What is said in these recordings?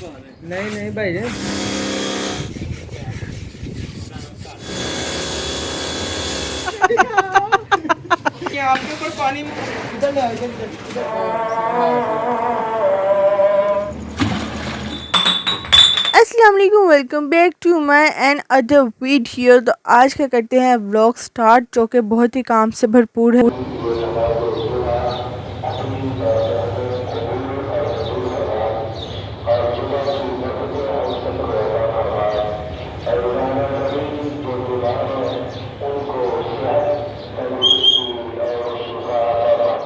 नहीं नहीं भाई जी, आपके ऊपर पानी इधर ले आओ, अस्सलाम वालेकुम, welcome back to my another video. तो आज क्या करते हैं व्लॉग स्टार्ट, जो कि बहुत ही काम से भरपूर है।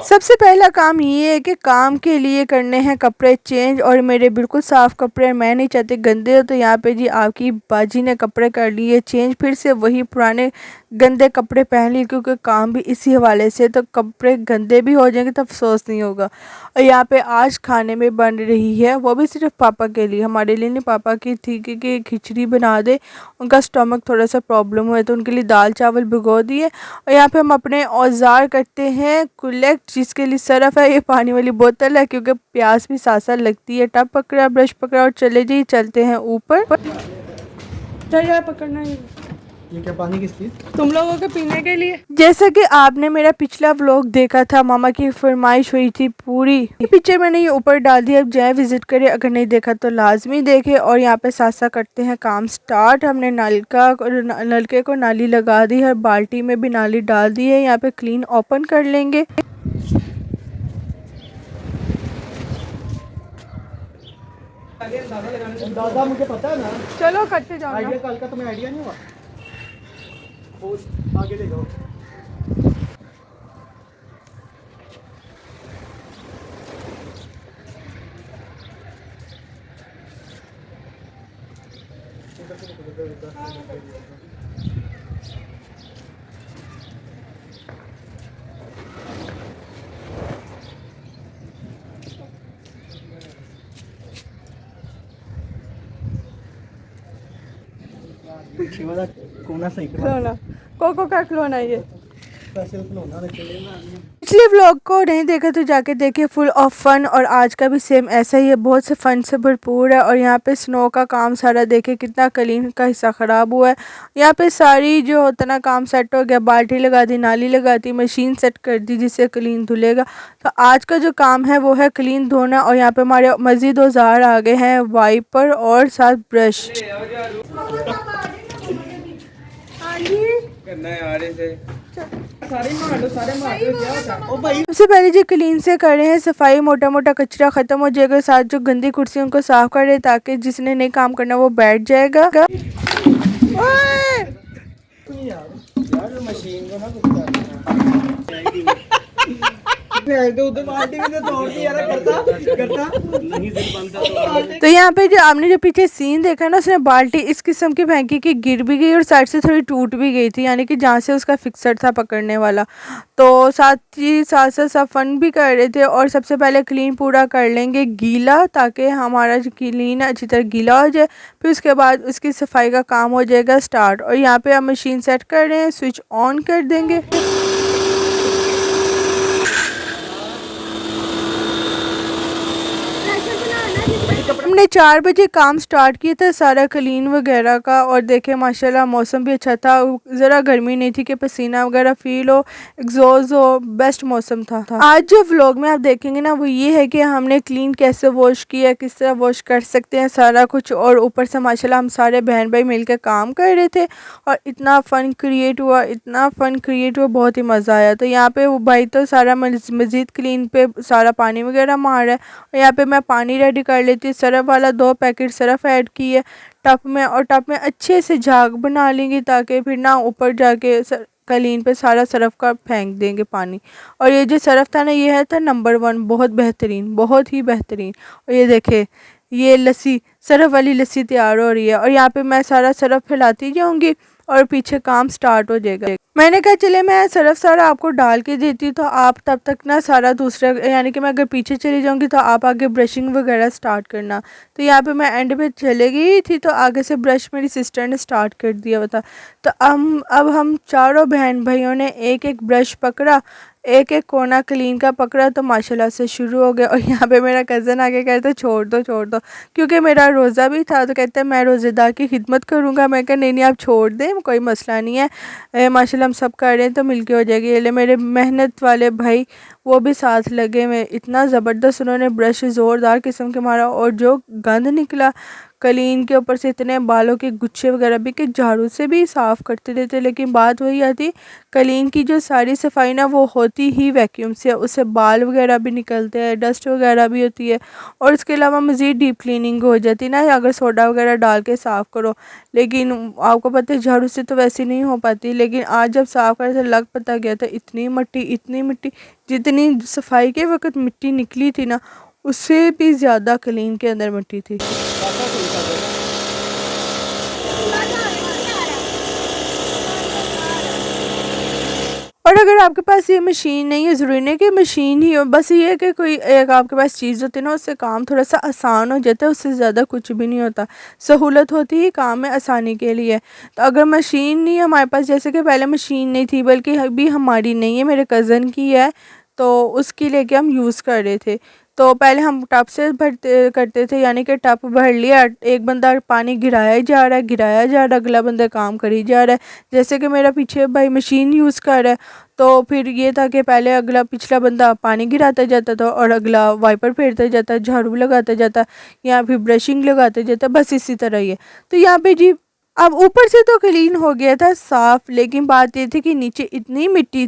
सबसे पहला काम ये है कि काम के लिए करने हैं कपड़े चेंज, और मेरे बिल्कुल साफ़ कपड़े, मैं नहीं चाहती गंदे हो। तो यहाँ पे जी आपकी बाजी ने कपड़े कर लिए चेंज, फिर से वही पुराने गंदे कपड़े पहन लिए, क्योंकि काम भी इसी हवाले से। तो कपड़े गंदे भी हो जाएंगे तो अफसोस नहीं होगा। और यहाँ पे आज खाने में बन रही है, वो भी सिर्फ पापा के लिए, हमारे लिए नहीं। पापा की थी कि खिचड़ी बना दे, उनका स्टमक थोड़ा सा प्रॉब्लम हुआ है, तो उनके लिए दाल चावल भिगो दिए। और यहाँ पे हम अपने औजार करते हैं कलेक्ट, जिसके लिए सरफ है, ये पानी वाली बोतल है, क्योंकि प्यास भी साथ साथ लगती है। टब पकड़ा, ब्रश पकड़ा और चले जी चलते हैं ऊपर। चल यार पकड़ना है। ये क्या पानी किस लिए? तुम लोगों के पीने के लिए। जैसा कि आपने मेरा पिछला व्लॉग देखा था, मामा की फरमाइश हुई थी पूरी, पिक्चर मैंने ये ऊपर डाल दिया। अब जाए विजिट करे, अगर नहीं देखा तो लाजमी देखे। और यहाँ पे साथ साथ करते हैं काम स्टार्ट। हमने नलके को नाली लगा दी है, बाल्टी में भी नाली डाल दी है। यहाँ पे क्लीन ओपन कर लेंगे। दादा मुझे पता है ना, चलो करते जाओ। आइडिया कल का तुम्हें आइडिया नहीं हुआ? वो आगे ले जाओ। पीछे वाला कोना सही खिलौना कोको का खिलौना ये। स्पेशल खिलौना रखे हैं। पिछले व्लॉग को नहीं देखा तो जाके देखिए, फुल ऑफ फन। और आज का भी सेम ऐसा ही है, बहुत से फन से भरपूर है। और यहाँ पे स्नो का काम सारा देखे, कितना क्लीन का हिस्सा ख़राब हुआ है। यहाँ पे सारी जो होता ना काम सेट हो गया, बाल्टी लगा दी, नाली लगा दी, मशीन सेट कर दी जिससे क्लीन धुलेगा। तो आज का जो काम है वो है क्लीन धोना। और यहाँ पे हमारे मज़ीद औजार आ गए हैं, वाइपर और साथ ब्रश। करना है यार इसे, सारे मार लो, सारे मार लो, क्या होता है? ओ भाई सबसे पहले जी क्लीन से कर रहे हैं सफाई, मोटा मोटा कचरा खत्म हो जाएगा। साथ जो गंदी कुर्सी उनको साफ कर रहे हैं, ताकि जिसने नहीं काम करना वो बैठ जाएगा। यार मशीन को ना कुछ उधर बाल्टी में तोड़ दी यार, करता नहीं दिल बनता तो। तो यहाँ पे जो आपने जो पीछे सीन देखा ना, उसने बाल्टी इस किस्म की फेंकी कि गिर भी गई और साइड से थोड़ी टूट भी गई थी, यानी कि जहाँ से उसका फिक्सर था पकड़ने वाला। तो साथ ही साथ साथ सब फन भी कर रहे थे। और सबसे पहले क्लीन पूरा कर लेंगे गीला, ताकि हमारा जो क्लीन अच्छी तरह गीला हो जाए। फिर उसके बाद उसकी सफाई का काम हो जाएगा स्टार्ट। और यहाँ पे हम मशीन सेट कर रहे हैं, स्विच ऑन कर देंगे। हमने 4 बजे काम स्टार्ट किया था सारा क्लीन वगैरह का। और देखे माशाल्लाह मौसम भी अच्छा था, ज़रा गर्मी नहीं थी कि पसीना वगैरह फील हो, एग्जॉस्ट हो, बेस्ट मौसम था। आज जो व्लॉग में आप देखेंगे ना, वो ये है कि हमने क्लीन कैसे वॉश किया, किस तरह वॉश कर सकते हैं सारा कुछ। और ऊपर से माशाल्लाह हम सारे बहन भाई मिलकर काम कर रहे थे, और इतना फ़न क्रिएट हुआ, इतना फ़न क्रिएट हुआ, बहुत ही मज़ा आया। तो यहाँ पे वो भाई तो सारा मज़ीद क्लीन पे सारा पानी वगैरह मार रहा है। और यहाँ पे मैं पानी रेडी कर लेती, सरफ वाला 2 पैकेट सरफ ऐड किए टब में। और टब में अच्छे से झाग बना लेंगे, ताकि फिर ना ऊपर जाके कलीन पे सारा सरफ का फेंक देंगे पानी। और ये जो सरफ था ना, ये है था नंबर 1, बहुत बेहतरीन, बहुत ही बेहतरीन। और ये देखे, ये लस्सी, सरफ वाली लस्सी तैयार हो रही है। और यहाँ पे मैं सारा सरफ फैलाती जाऊँगी और पीछे काम स्टार्ट हो जाएगा। मैंने कहा चले मैं सर्फ सारा आपको डाल के देती तो आप तब तक ना सारा दूसरा, यानी कि मैं अगर पीछे चली जाऊंगी तो आप आगे ब्रशिंग वगैरह स्टार्ट करना। तो यहाँ पे मैं एंड पे चले गई थी तो आगे से ब्रश मेरी सिस्टर ने स्टार्ट कर दिया हुआ था। तो अब हम चारों बहन भाइयों ने एक एक ब्रश पकड़ा, एक एक कोना क्लीन का पकड़ा तो माशाल्लाह से शुरू हो गया। और यहाँ पे मेरा कज़न आके कहता छोड़ दो, क्योंकि मेरा रोज़ा भी था तो कहते हैं मैं रोज़ेदार की खिदमत करूँगा। मैं कहा नहीं आप छोड़ दें, कोई मसला नहीं है, माशाल्लाह हम सब कर रहे हैं तो मिलके हो जाएगी। ये ले मेरे मेहनत वाले भाई वो भी साथ लगे में, इतना ज़बरदस्त उन्होंने ब्रश ज़ोरदार किस्म के मारा और जो गंद निकला कलीन के ऊपर से, इतने बालों के गुच्छे वगैरह भी कि झाड़ू से भी साफ़ करते रहते। लेकिन बात वही आती, कलीन की जो सारी सफाई ना वो होती ही वैक्यूम से, उससे बाल वगैरह भी निकलते हैं, डस्ट वगैरह भी होती है और इसके अलावा मज़ीद डीप क्लीनिंग हो जाती है ना अगर सोडा वगैरह डाल के साफ़ करो। लेकिन आपको पता है झाड़ू से तो वैसे नहीं हो पाती। लेकिन आज जब साफ़ करे तो लग पता गया था इतनी मिट्टी, जितनी सफाई के वक्त मिट्टी निकली थी ना उससे भी ज़्यादा कलीन के अंदर मिट्टी थी। और अगर आपके पास ये मशीन नहीं है, ज़रूरी नहीं कि मशीन ही हो, बस ये है कि कोई एक आपके पास चीज़ होती है ना उससे काम थोड़ा सा आसान हो जाता है, उससे ज़्यादा कुछ भी नहीं होता। सहूलत होती ही काम में आसानी के लिए। तो अगर मशीन नहीं है हमारे पास, जैसे कि पहले मशीन नहीं थी बल्कि अभी हमारी नहीं है, मेरे कज़न की है, तो उसकी लेके हम यूज़ कर रहे थे। तो पहले हम टब से भरते करते थे, यानी कि टब भर लिया, एक बंदा पानी गिराया जा रहा है, अगला बंदा काम करी जा रहा है। जैसे कि मेरा पीछे भाई मशीन यूज़ कर रहा है तो फिर ये था कि पहले अगला पिछला बंदा पानी गिराता जाता था और अगला वाइपर फेरता जाता, झाड़ू लगाता जाता या फिर ब्रशिंग लगाते जाता, बस इसी तरह ही है। तो यहाँ पे जी अब ऊपर से तो क्लीन हो गया था साफ़, लेकिन बात ये थी कि नीचे इतनी मिट्टी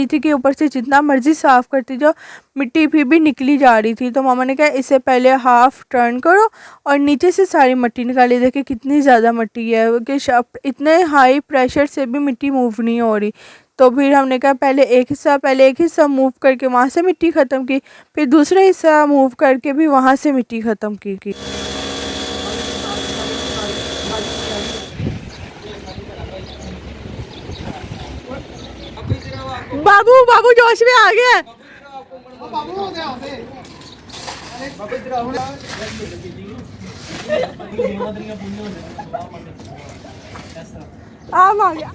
थी कि ऊपर से जितना मर्ज़ी साफ़ करती जाओ मिट्टी फिर भी निकली जा रही थी। तो मामा ने कहा इससे पहले हाफ़ टर्न करो और नीचे से सारी मिट्टी निकाली, देखिए कितनी ज़्यादा मिट्टी है कि इतने हाई प्रेशर से भी मिट्टी मूव नहीं हो रही। तो फिर हमने कहा पहले एक हिस्सा मूव करके वहाँ से मिट्टी ख़त्म की, फिर दूसरा हिस्सा मूव करके भी वहाँ से मिट्टी ख़त्म की। बाबू जोश में आ गया। आ गया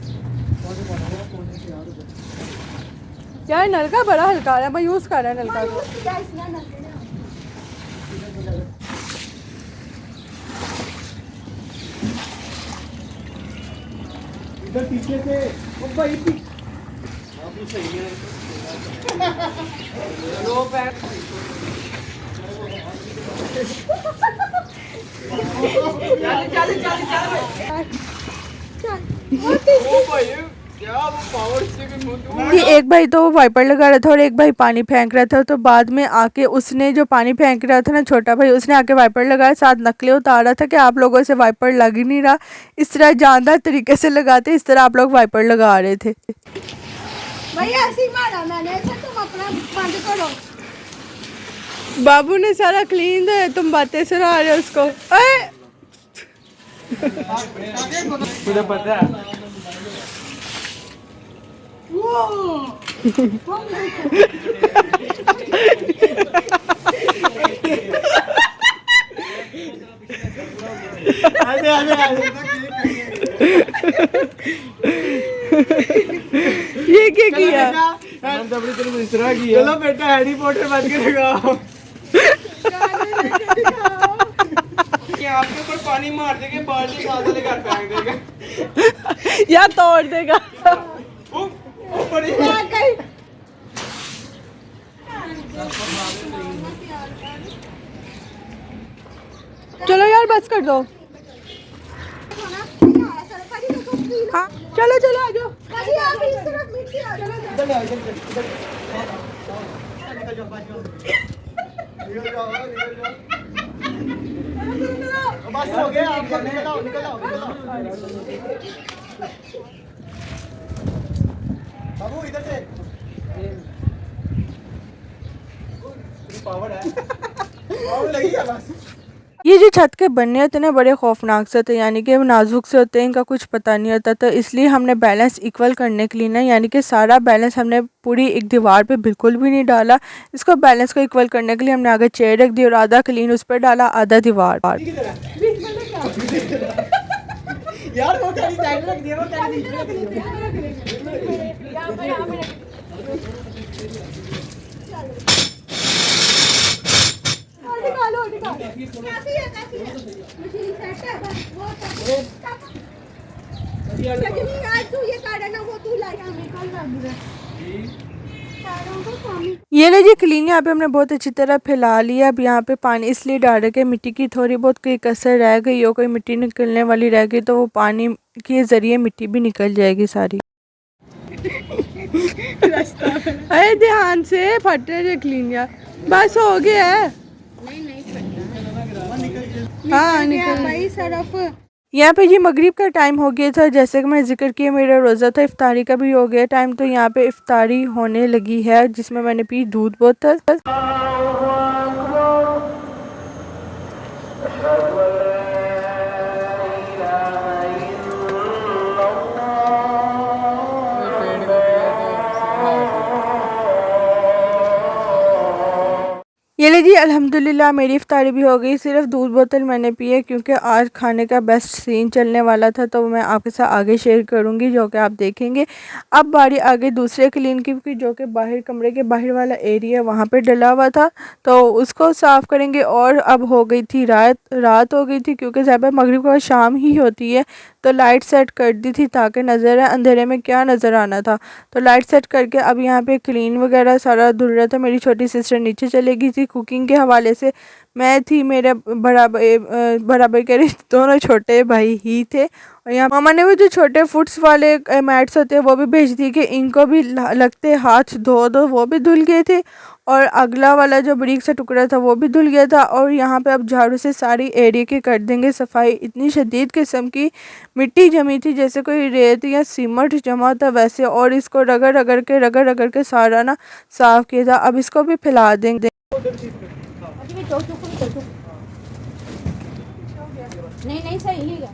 यार, नलका बड़ा हल्का है, मैं यूज कर रहा है नलका को। इधर पीछे से ओ भाई आप भी सही है। लो पैर एक भाई तो वाइपर लगा रहा था और एक भाई पानी फेंक रहा था। तो बाद में आके उसने जो पानी फेंक रहा था ना छोटा भाई, उसने आके वाइपर लगाया, साथ नकलें उतार रहा था कि आप लोगों से वाइपर लग ही नहीं रहा, इस तरह जानदार तरीके से लगाते, इस तरह आप लोग वाइपर लगा रहे थे। भैया ऐसे ही मारा मैंने, तुम अपना बंद करो। बाबू ने सारा क्लीन है, तुम बातें सुना रहे हो उसको। मुझे पता है। ये क्या किया? चलो बेटा हैरी पॉटर बन के लगाओ। आपके ऊपर पानी मार देंगे, बाल्टी साथ लेकर फेंक देगा या तोड़ देगा। चलो यार बस कर दो। हाँ चलो चलो आ जाओ। बस हो गया, आप निकल आओ। बाबू इधर से पावर है। पावर लगी है बस। ये जो छत के बनने होते हैं ना बड़े खौफनाक से होते हैं, यानी कि नाजुक से होते हैं, इनका कुछ पता नहीं होता। तो इसलिए हमने बैलेंस इक्वल करने के लिए ना, यानी कि सारा बैलेंस हमने पूरी एक दीवार पे बिल्कुल भी नहीं डाला। इसको बैलेंस को इक्वल करने के लिए हमने आगे चेयर रख दी और आधा क्लीन उस पर डाला, आधा दीवार पर। यार वो तेरी साइड में रख दिया, वो तेरी बीच में रख दिया। कैसी है मशीन सेट है बस वो सजनी आज तू ये काढ़ा ना वो तू लाया हमें कल रख दे। ये ले जी क्लीन यहाँ पे हमने बहुत अच्छी तरह फैला लिया। अब यहाँ पे पानी इसलिए डाल रहे कि मिट्टी की थोड़ी बहुत कोई कसर रह गई हो, कोई मिट्टी निकलने वाली रह गई तो वो पानी के ज़रिए मिट्टी भी निकल जाएगी सारी। अरे ध्यान से फटे जो क्लीन यार, बस हो गया है। नहीं फटना हाँ निकल भाई सरफ। यहाँ पे जी मगरिब का टाइम हो गया था, जैसे कि मैंने जिक्र किया मेरा रोज़ा था, इफ्तारी का भी हो गया टाइम। तो यहाँ पे इफ्तारी होने लगी है जिसमें मैंने पी दूध बोतल। ये ले जी अल्हम्दुलिल्लाह मेरी इफ्तारी भी हो गई। सिर्फ दूध बोतल मैंने पी है क्योंकि आज खाने का बेस्ट सीन चलने वाला था, तो मैं आपके साथ आगे शेयर करूंगी जो कि आप देखेंगे। अब बारी आगे दूसरे क्लीन की जो कि बाहर कमरे के बाहर वाला एरिया वहाँ पे डला हुआ था, तो उसको साफ़ करेंगे। और अब हो गई थी रात हो गई थी क्योंकि ज़्यादा मगरिब का शाम ही होती है, तो लाइट सेट कर दी थी ताकि नज़र है अंधेरे में क्या नज़र आना था। तो लाइट सेट करके अब यहाँ पे क्लीन वगैरह सारा धुल रहा था। मेरी छोटी सिस्टर नीचे चली गई थी कुकिंग के हवाले से, मैं थी, मेरे बराबर कह रही दोनों छोटे भाई ही थे। और यहाँ मामा ने वो जो छोटे फुट्स वाले मैट्स होते हैं वो भी भेज दी कि इनको भी लगते हाथ धो दो, वो भी धुल गए थे। और अगला वाला जो बारीक सा टुकड़ा था वो भी धुल गया था। और यहाँ पे अब झाड़ू से सारी एरिया की कर देंगे सफाई। इतनी शदीद किस्म की मिट्टी जमी थी जैसे कोई रेत या सीमेंट जमा था वैसे, और इसको रगड़ के सारा ना साफ़ किया था। अब इसको भी फैला देंगे। नहीं सही है।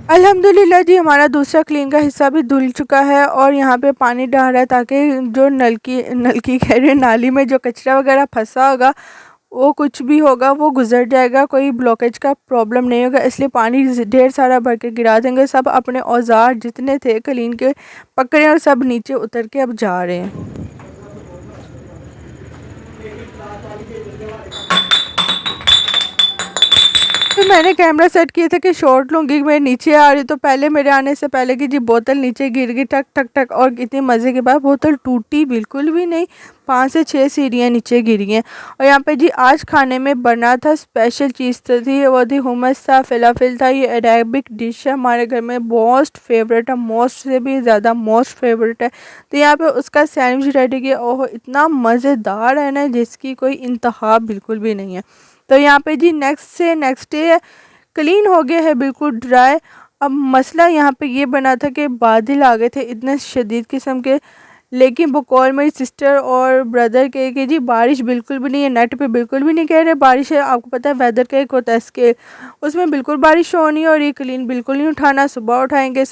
अल्हम्दुलिल्लाह जी हमारा दूसरा क्लीन का हिस्सा भी धुल चुका है और यहाँ पे पानी डाल रहा है ताकि जो नलकी कह रहे नाली में जो कचरा वगैरह फंसा होगा वो कुछ भी होगा वो गुजर जाएगा, कोई ब्लॉकेज का प्रॉब्लम नहीं होगा। इसलिए पानी ढेर सारा भर के गिरा देंगे। सब अपने औजार जितने थे क्लीन के पकड़े और सब नीचे उतर के अब जा रहे हैं। तो मैंने कैमरा सेट किया था कि शॉट लूँगी, मैं नीचे आ रही तो पहले मेरे आने से पहले की जी बोतल नीचे गिर गई टक टक टक, और इतनी मज़े के बाद बोतल टूटी बिल्कुल भी नहीं। 5 से 6 सीढ़ियाँ नीचे गिरी हैं। और यहाँ पे जी आज खाने में बना था स्पेशल चीज़ तो थी, वो थी हुमस था, फलाफिल था। ये अरेबिक डिश है हमारे घर में, मोस्ट फेवरेट है, मोस्ट से भी ज़्यादा मोस्ट फेवरेट है। तो यहाँ पे उसका सैंडविच रेडी किया, ओह इतना मज़ेदार है ना जिसकी कोई इंतहा बिल्कुल भी नहीं है। तो यहाँ पे जी नेक्स्ट डे क्लीन हो गया है बिल्कुल ड्राई। अब मसला यहाँ पे ये बना था कि बादल आ गए थे इतने शदीद किस्म के, लेकिन बकौल मेरी सिस्टर और ब्रदर के कि जी बारिश बिल्कुल भी नहीं है, नेट पे बिल्कुल भी नहीं कह रहे बारिश है। आपको पता है वेदर का एक होता है स्केल, उसमें बिल्कुल बारिश होनी है और ये क्लीन बिल्कुल नहीं उठाना, सुबह उठाएंगे।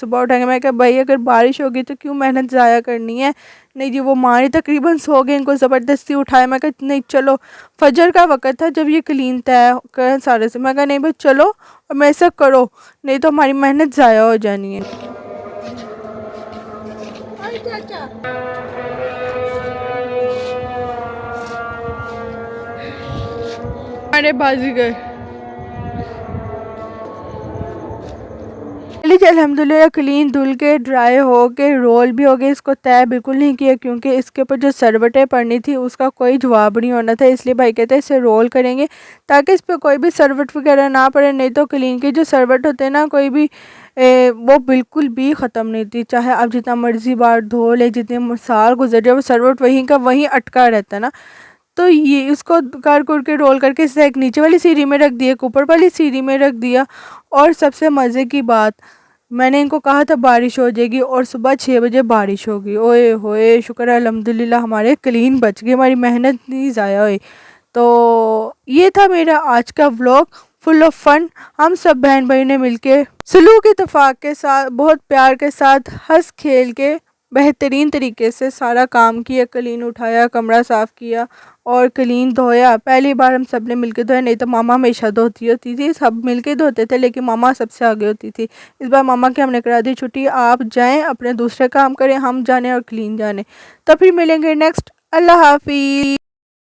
मैं कहा भाई अगर बारिश होगी तो क्यों मेहनत ज़ाया करनी है। नहीं जी वो मारी तकरीबन सो गए, इनको ज़बरदस्ती उठाया। मैं कहा नहीं चलो, फजर का वक़्त था जब ये क्लीन तय कर सारे से। मैं कहा नहीं भाई चलो और मैं ऐसा करो, नहीं तो हमारी मेहनत ज़ाया हो जानी है। अरे बाजीगर लीजिए अल्हम्दुलिल्लाह क्लीन धुल के ड्राई हो के रोल भी हो गए। इसको तय बिल्कुल नहीं किया क्योंकि इसके ऊपर जो सरवटें पड़नी थी उसका कोई जवाब नहीं होना था, इसलिए भाई कहते हैं इसे रोल करेंगे ताकि इस पर कोई भी सरवट वगैरह ना पड़े। नहीं तो क्लीन के जो सरवट होते हैं ना कोई भी वो बिल्कुल भी ख़त्म नहीं थी, चाहे आप जितना मर्ज़ी बार धो ले, जितने साल गुजर जाए वो सरवट वहीं का वहीं अटका रहता है ना। तो ये उसको कर के रोल करके सीधा एक नीचे वाली सीढ़ी में रख दिया, एक ऊपर वाली सीढ़ी में रख दिया। और सबसे मज़े की बात, मैंने इनको कहा था बारिश हो जाएगी और सुबह 6 बजे बारिश होगी। ओए होए, शुक्र है अल्हम्दुलिल्लाह हमारे क्लीन बच गए, हमारी मेहनत नहीं ज़ाया हुई। तो ये था मेरा आज का व्लॉग, फुल ऑफ फन। हम सब बहन भाई ने मिलके सलूक इत्तेफाक के साथ, बहुत प्यार के साथ, हंस खेल के बेहतरीन तरीके से सारा काम किया। क्लीन उठाया, कमरा साफ़ किया और क्लीन धोया। पहली बार हम सब ने मिलके धोया, नहीं तो मामा हमेशा धोती होती थी, सब मिलके धोते थे, लेकिन मामा सबसे आगे होती थी। इस बार मामा की हमने करा दी छुट्टी, आप जाएं अपने दूसरे काम करें, हम जाने और क्लीन जाने। तो फिर मिलेंगे नेक्स्ट। अल्लाह हाफिज़।